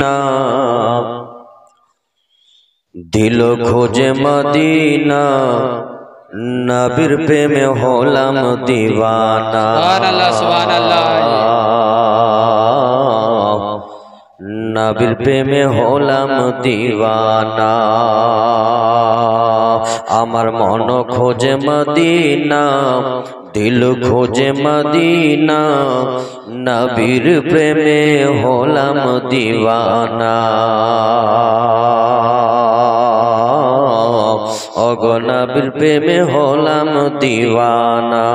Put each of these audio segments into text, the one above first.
না দিল খোঁজে মদিনা নবীর প্রেমে হলাম দিওয়ানা। সুবহানাল্লাহ সুবহানাল্লাহ। নবীর প্রেমে হলাম দিওয়ানা। আমার মন খোঁজে মদিনা দিল খোঁজে মদিনা নবীর প্রেমে হলাম দিওয়ানা। ওগো নবীর প্রেমে হলাম দিওয়ানা।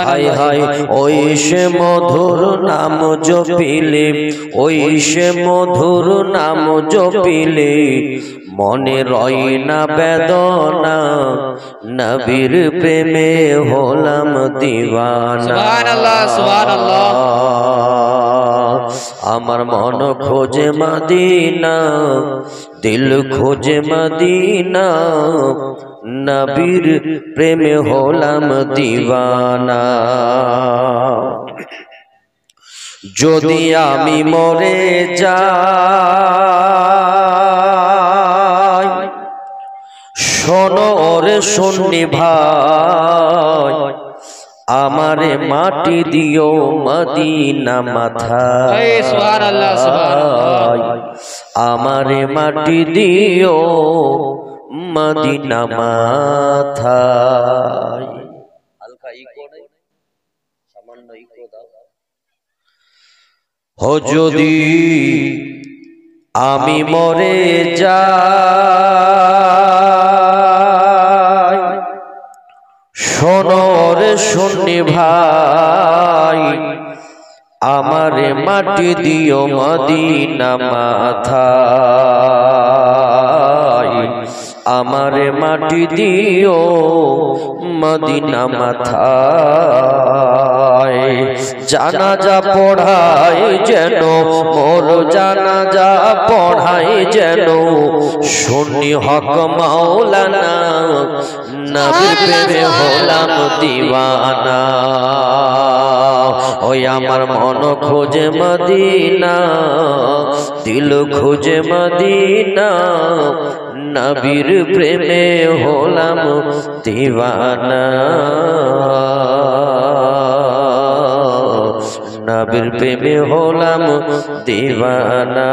হাই হাই ওই সে মধুর নাম জপিলে ওই সে মধুর নাম জপিলে মনে রয় না বেদনা নবীর প্রেমে হলাম দিওয়ানা। সুবহানাল্লাহ সুবহানাল্লাহ। আমার মন খোঁজে মদিনা দিল খোঁজে মদিনা নবীর প্রেমে হলাম দিওয়ানা। যদি আমি মরে যাই শোনো রে শুননি ভাই আমারে মাটি দিও মদিনা মাথায়। সুবহানাল্লাহ সুবহানাল্লাহ। আমারে মাটি দিও মদিনা মাথায়। হালকা ইকো নেই, সামান্য ইকো দাও। ও যদি আমি মরে যাই শোনো রে শুননি ভাই আমারে মাটি দিও মদিনা মাথায়। আমারে মাটি দিও মদিনা মাথায়। জানাজা পড়াই যেন মোর জানাজা পড়াই যেন শুনি হক মাওলানা নবীর প্রেমে হলাম দিওয়ানা। ওই আমার মন খোঁজে মদিনা দিল খোঁজে মদিনা নবীর প্রেমে হলাম দিওয়ানা। নবীর প্রেমে হলাম দিওয়ানা।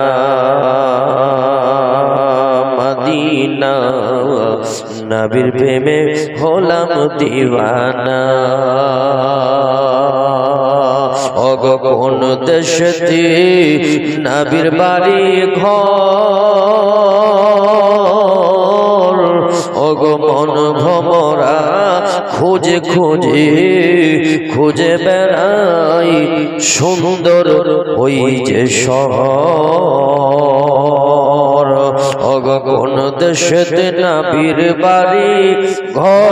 মদিনা নবীর প্রেমে হলাম দিওয়ানা। ওগো কোন দেশেতে নবীর বাড়ি ঘর ওগো মন ভমরা খুঁজে খুঁজে খুঁজে বেড়াই সুন্দর ওই যে শহর। ওগো কোন দেশেতে নবীর বাড়ি ঘর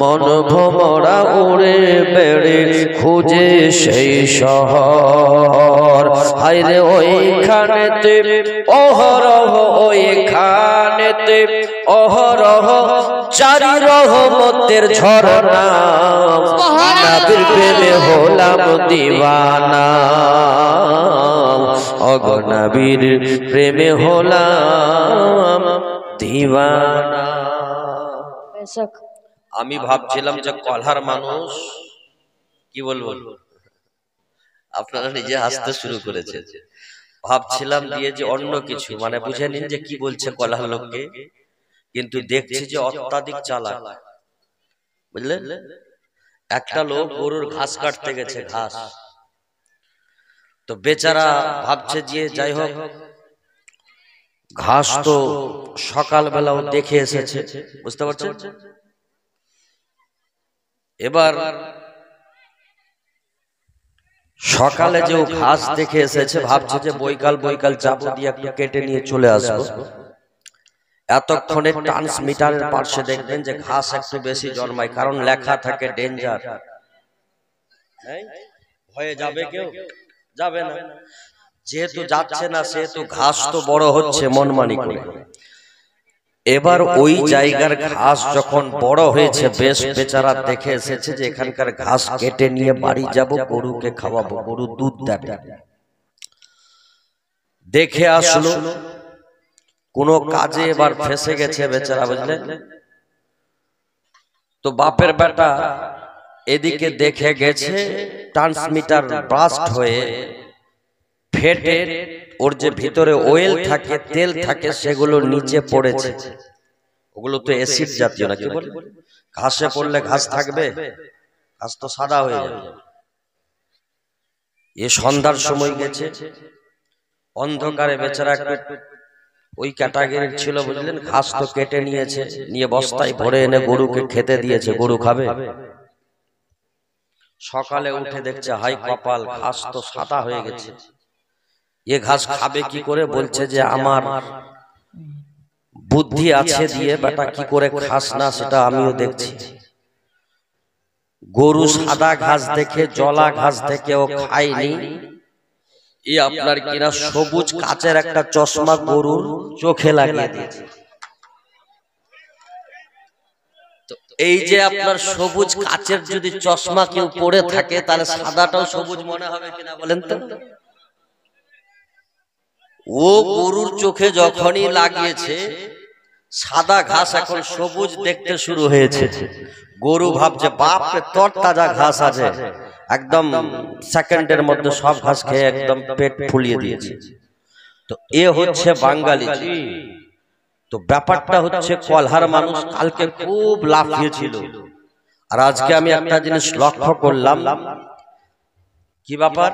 মন ভমরা উড়ে বেড়ে খুঁজে সেই শহর। হায়রে ওইখানেতে অহরহ ওইখানেতে অহরহ চারি রহমতের ঝরনা নবীর প্রেমে হলাম দিওয়ানা। ওগো নবীর প্রেমে হলাম দিওয়ানা। আমি ভাবছিলাম যে কলহার মানুষ কি বলবো আপনারা নিজে হাসতে শুরু করেছে। ভাবছিলাম দিয়ে যে অন্য কিছু মানে বুঝে নিন যে কি বলছে কলহার লোককে, কিন্তু দেখছি যে অত্যাধিক চালাক। বুঝলেন, একটা লোক গরুর ঘাস কাটতে গেছে, ঘাস তো বেচারা ভাবছে যে যাই হোক ঘাস তো সকালবেলাও দেখে এসেছে, বুঝতে পারছেন। এবার সকালে যে ঘাস দেখে এসেছে ভাবছে যে বৈকাল বৈকাল চাপ দিয়ে একটু কেটে নিয়ে চলে আসবো। এতক্ষণে ট্রান্সমিটারের পাশে দেখবেন যে ঘাস একটু বেশি জন্মায়, কারণ লেখা থাকে ডেঞ্জার। ভয়ে যাবে কেউ? যাবে না। যেহেতু যাচ্ছে না সেহেতু ঘাস তো বড় হচ্ছে মনমানি করে। এবার ওই জায়গার ঘাস যখন বড় হয়েছে বেশ বেচারা দেখে এসেছে যে এখানকার ঘাস কেটে নিয়ে বাড়ি যাব, গরুকে খাওয়াবো, গরু দুধ দেবে। দেখে আসলো, কোনো কাজে এবার ফেসে গেছে বেচারা, বুঝলেন? তো বাপের বেটা এদিকে দেখে গেছে ট্রান্সমিটার ব্রাস্ট হয়ে ফেটে ওর যে ভিতরে অয়েল থাকে, তেল থাকে, সেগুলো নিচে পড়েছে। ওগুলো তো অ্যাসিড জাতীয়, নাকি বলে? ঘাসে পড়লে ঘাস থাকবে? ঘাস তো সাদা হয়ে যাবে। এ সন্ধ্যার সময় গেছে, অন্ধকারে বেচারা ওই ক্যাটাগরির ছিল, বুঝলেন? ঘাস তো কেটে নিয়েছে, নিয়ে বস্তায় ভরে এনে গরুকে খেতে দিয়েছে। গরু খাবে? সকালে উঠে দেখছে হাই কপাল, ঘাস তো সাদা হয়ে গেছে। এ ঘাস খাবে কি করে? বলছে যে আমার বুদ্ধি আছে দিয়ে বেটা কি করে খাস না সেটা আমিও দেখছি। গরু সাদা ঘাস দেখে, জলা ঘাস দেখে ও খায়নি। এই আপনার কিনা সবুজ কাচের একটা চশমা গরুর চোখে লাগিয়ে দিয়েছে। এই যে আপনার সবুজ কাচের যদি চশমা কেউ পরে থাকে, তাহলে সাদাটাও সবুজ মনে হবে কিনা বলেন তো? ও গরুর চোখে যখনই লাগিয়েছে, সাদা ঘাস এখন সবুজ দেখতে শুরু হয়েছে। গরু ভাবছে বাপরে তোর তাজা ঘাস আছে, একদম সেকেন্ডের মধ্যে সব ঘাস খেয়ে একদম পেট ফুলিয়ে দিয়েছে। তো এ হচ্ছে বাঙালি। তো ব্যাপারটা হচ্ছে কলহার মানুষ কালকে খুব লাফিয়েছিল, আর আজকে আমি একটা জিনিস লক্ষ্য করলাম। কি ব্যাপার?